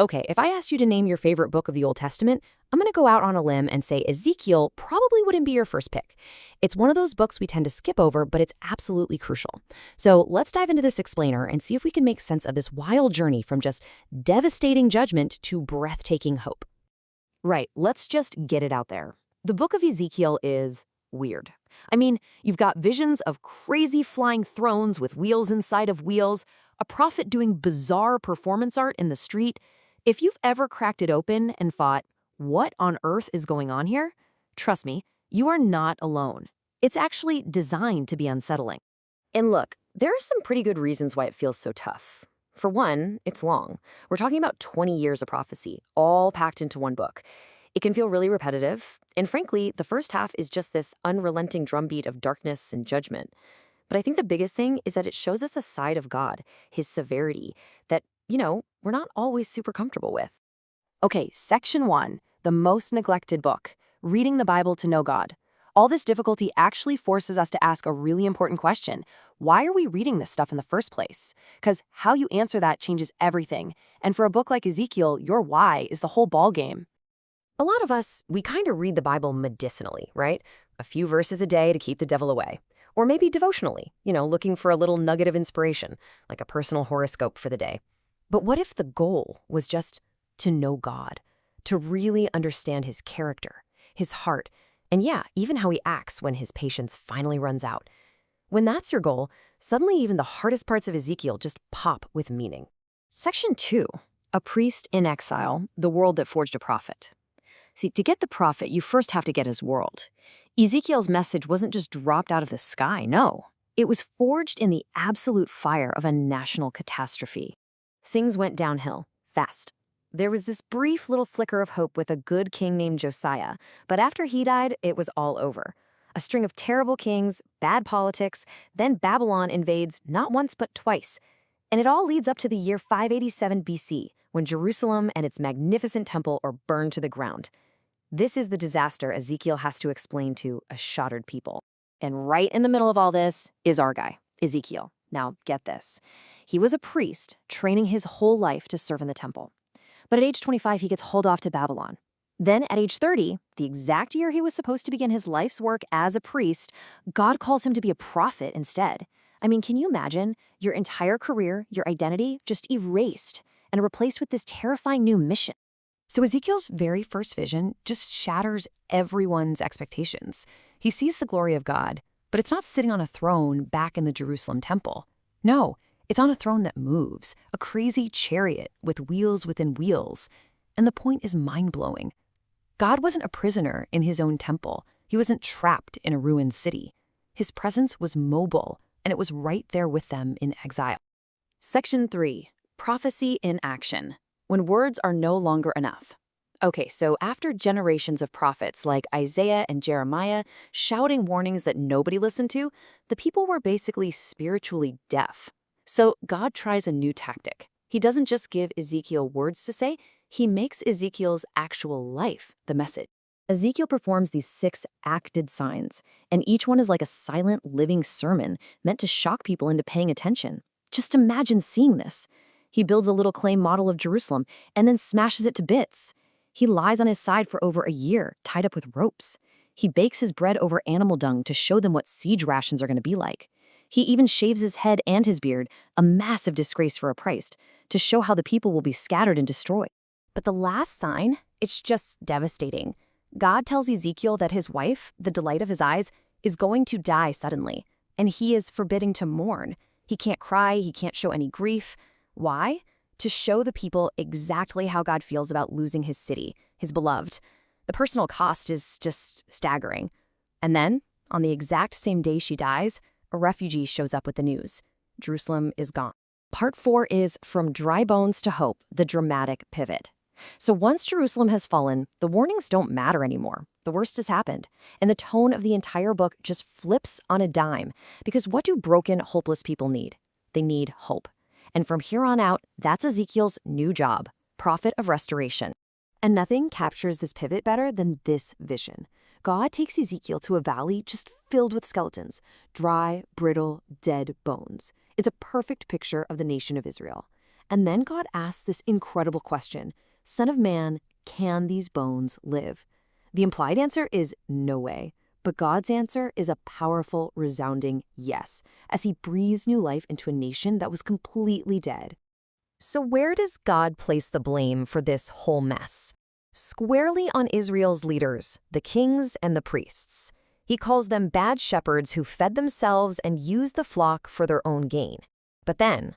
Okay, if I asked you to name your favorite book of the Old Testament, I'm going to go out on a limb and say Ezekiel probably wouldn't be your first pick. It's one of those books we tend to skip over, but it's absolutely crucial. So let's dive into this explainer and see if we can make sense of this wild journey from just devastating judgment to breathtaking hope. Right, let's just get it out there. The book of Ezekiel is weird. I mean, you've got visions of crazy flying thrones with wheels inside of wheels, a prophet doing bizarre performance art in the street. If you've ever cracked it open and thought, what on earth is going on here? Trust me, you are not alone. It's actually designed to be unsettling. And look, there are some pretty good reasons why it feels so tough. For one, it's long. We're talking about 20 years of prophecy, all packed into one book. It can feel really repetitive, and frankly, the first half is just this unrelenting drumbeat of darkness and judgment. But I think the biggest thing is that it shows us a side of God, his severity, that, we're not always super comfortable with. Okay, Section 1, the most neglected book, reading the Bible to know God. All this difficulty actually forces us to ask a really important question. Why are we reading this stuff in the first place? Because how you answer that changes everything. And for a book like Ezekiel, your why is the whole ballgame. A lot of us, we kind of read the Bible medicinally, right? A few verses a day to keep the devil away. Or maybe devotionally, looking for a little nugget of inspiration, like a personal horoscope for the day. But what if the goal was just to know God, to really understand his character, his heart, and even how he acts when his patience finally runs out? When that's your goal, suddenly even the hardest parts of Ezekiel just pop with meaning. Section 2, a priest in exile, the world that forged a prophet. See, to get the prophet, you first have to get his world. Ezekiel's message wasn't just dropped out of the sky, no. It was forged in the absolute fire of a national catastrophe. Things went downhill, fast. There was this brief little flicker of hope with a good king named Josiah, but after he died, it was all over. A string of terrible kings, bad politics, then Babylon invades not once but twice. And it all leads up to the year 587 BC, when Jerusalem and its magnificent temple are burned to the ground. This is the disaster Ezekiel has to explain to a shattered people. And right in the middle of all this is our guy, Ezekiel. Now, get this. He was a priest, training his whole life to serve in the temple. But at age 25, he gets hauled off to Babylon. Then at age 30, the exact year he was supposed to begin his life's work as a priest, God calls him to be a prophet instead. I mean, can you imagine your entire career, your identity, just erased and replaced with this terrifying new mission? So Ezekiel's very first vision just shatters everyone's expectations. He sees the glory of God, but it's not sitting on a throne back in the Jerusalem temple. No, it's on a throne that moves, a crazy chariot with wheels within wheels. And the point is mind-blowing. God wasn't a prisoner in his own temple. He wasn't trapped in a ruined city. His presence was mobile, and it was right there with them in exile. Section 3, Prophecy in Action. When words are no longer enough. Okay, so after generations of prophets like Isaiah and Jeremiah shouting warnings that nobody listened to, the people were basically spiritually deaf. So God tries a new tactic. He doesn't just give Ezekiel words to say, he makes Ezekiel's actual life the message. Ezekiel performs these 6 acted signs, and each one is like a silent, living sermon meant to shock people into paying attention. Just imagine seeing this. He builds a little clay model of Jerusalem and then smashes it to bits. He lies on his side for over a year, tied up with ropes. He bakes his bread over animal dung to show them what siege rations are going to be like. He even shaves his head and his beard, a massive disgrace for a priest, to show how the people will be scattered and destroyed. But the last sign, it's just devastating. God tells Ezekiel that his wife, the delight of his eyes, is going to die suddenly, and he is forbidding to mourn. He can't cry, he can't show any grief. Why? To show the people exactly how God feels about losing his city, his beloved. The personal cost is just staggering. And then, on the exact same day she dies, a refugee shows up with the news. Jerusalem is gone. Part 4 is From Dry Bones to Hope, the dramatic pivot. So once Jerusalem has fallen, the warnings don't matter anymore. The worst has happened. And the tone of the entire book just flips on a dime. Because what do broken, hopeless people need? They need hope. And from here on out, that's Ezekiel's new job, prophet of restoration. And nothing captures this pivot better than this vision. God takes Ezekiel to a valley just filled with skeletons, dry, brittle, dead bones. It's a perfect picture of the nation of Israel. And then God asks this incredible question, Son of man, can these bones live? The implied answer is no way. But God's answer is a powerful, resounding yes, as he breathes new life into a nation that was completely dead. So where does God place the blame for this whole mess? Squarely on Israel's leaders, the kings and the priests. He calls them bad shepherds who fed themselves and used the flock for their own gain. But then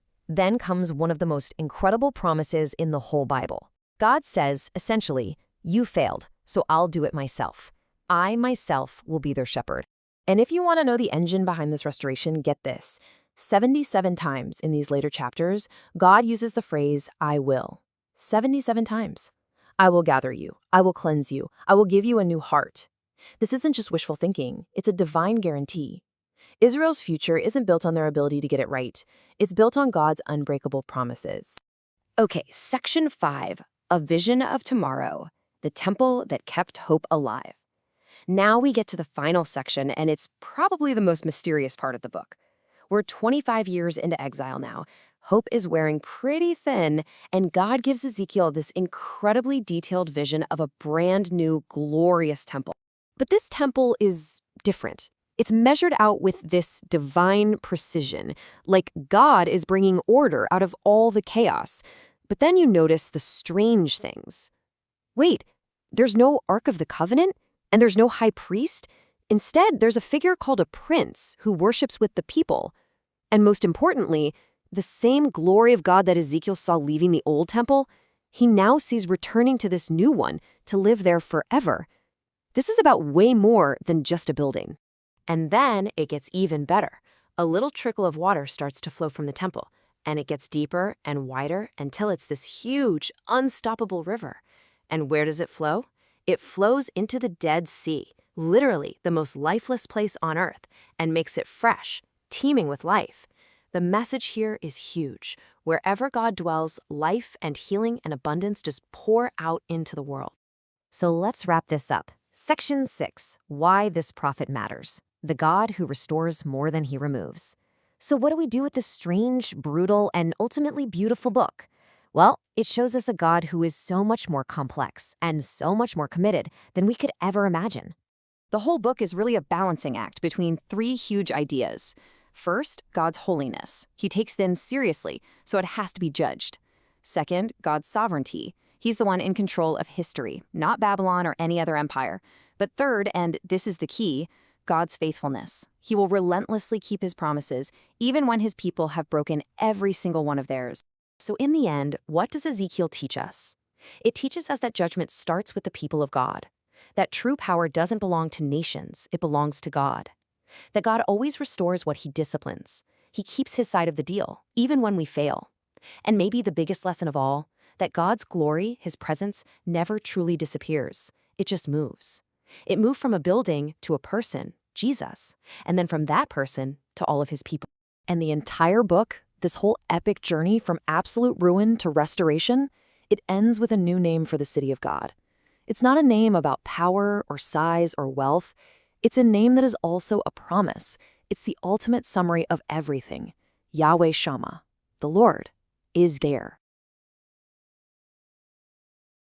comes one of the most incredible promises in the whole Bible. God says, essentially, you failed, so I'll do it myself. I myself will be their shepherd. And if you want to know the engine behind this restoration, get this. 77 times in these later chapters, God uses the phrase, I will. 77 times. I will gather you. I will cleanse you. I will give you a new heart. This isn't just wishful thinking. It's a divine guarantee. Israel's future isn't built on their ability to get it right. It's built on God's unbreakable promises. Okay, section 5, a vision of tomorrow, the temple that kept hope alive. Now we get to the final section, and it's probably the most mysterious part of the book. We're 25 years into exile now. Hope is wearing pretty thin, and God gives Ezekiel this incredibly detailed vision of a brand new, glorious temple. But this temple is different. It's measured out with this divine precision, like God is bringing order out of all the chaos. But then you notice the strange things. Wait, there's no Ark of the Covenant? And there's no high priest? Instead, there's a figure called a prince who worships with the people. And most importantly, the same glory of God that Ezekiel saw leaving the old temple, he now sees returning to this new one to live there forever. This is about way more than just a building. And then it gets even better. A little trickle of water starts to flow from the temple, and it gets deeper and wider until it's this huge, unstoppable river. And where does it flow? It flows into the Dead Sea, literally the most lifeless place on earth, and makes it fresh, teeming with life. The message here is huge. Wherever God dwells, life and healing and abundance just pour out into the world. So let's wrap this up. Section 6, why this prophet matters. The God who restores more than he removes. So what do we do with this strange, brutal, and ultimately beautiful book? Well, it shows us a God who is so much more complex and so much more committed than we could ever imagine. The whole book is really a balancing act between three huge ideas. First, God's holiness. He takes things seriously, so it has to be judged. Second, God's sovereignty. He's the one in control of history, not Babylon or any other empire. But third, and this is the key, God's faithfulness. He will relentlessly keep his promises, even when his people have broken every single one of theirs. So in the end, what does Ezekiel teach us? It teaches us that judgment starts with the people of God, that true power doesn't belong to nations, it belongs to God, that God always restores what he disciplines. He keeps his side of the deal, even when we fail. And maybe the biggest lesson of all, that God's glory, his presence, never truly disappears. It just moves. It moved from a building to a person, Jesus, and then from that person to all of his people. And the entire book, this whole epic journey from absolute ruin to restoration, it ends with a new name for the city of God. It's not a name about power or size or wealth. It's a name that is also a promise. It's the ultimate summary of everything. Yahweh Shammah, the Lord, is there.